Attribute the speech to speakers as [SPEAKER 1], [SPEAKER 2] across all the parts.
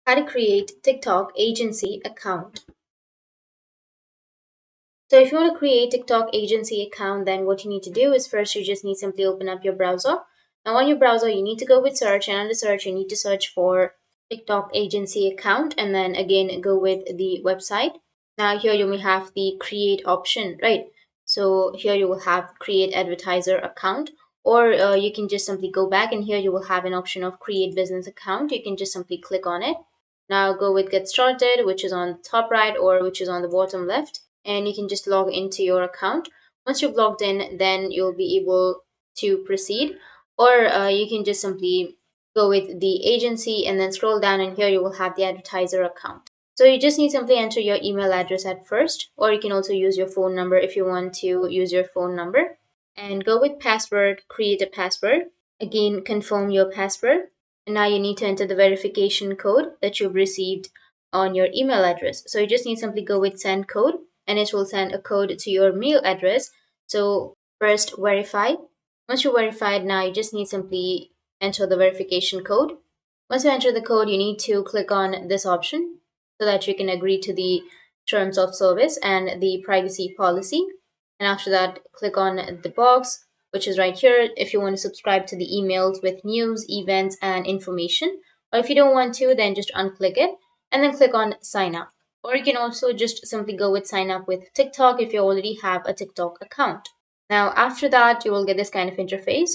[SPEAKER 1] How to create TikTok agency account. So if you want to create TikTok agency account, then what you need to do is first you just need simply open up your browser. Now on your browser, you need to go with search, and under search, you need to search for TikTok agency account, and then again go with the website. Now here you may have the create option, right? So here you will have create advertiser account, or you can just simply go back, and here you will have an option of create business account. You can just simply click on it. Now go with get started, which is on the top right or which is on the bottom left, and you can just log into your account. Once you've logged in, then you'll be able to proceed, or you can just simply go with the agency and then scroll down, and here you will have the advertiser account. So you just need simply enter your email address at first, or you can also use your phone number if you want to use your phone number, and go with password, create a password. Again, confirm your password. And now you need to enter the verification code that you've received on your email address. So you just need simply go with send code, and it will send a code to your mail address. So first verify. Once you're verified, now you just need simply enter the verification code. Once you enter the code, you need to click on this option so that you can agree to the terms of service and the privacy policy. And after that, click on the box, which is right here, if you want to subscribe to the emails with news, events, and information. Or if you don't want to, then just unclick it and then click on sign up. Or you can also just simply go with sign up with TikTok if you already have a TikTok account. Now, after that, you will get this kind of interface.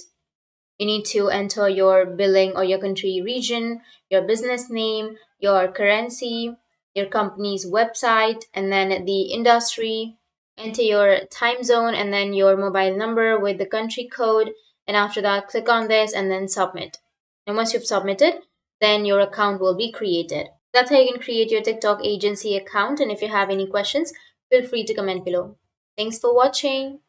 [SPEAKER 1] You need to enter your billing or your country region, your business name, your currency, your company's website, and then the industry. Enter your time zone and then your mobile number with the country code. And after that, click on this and then submit. And once you've submitted, then your account will be created. That's how you can create your TikTok agency account. And if you have any questions, feel free to comment below. Thanks for watching.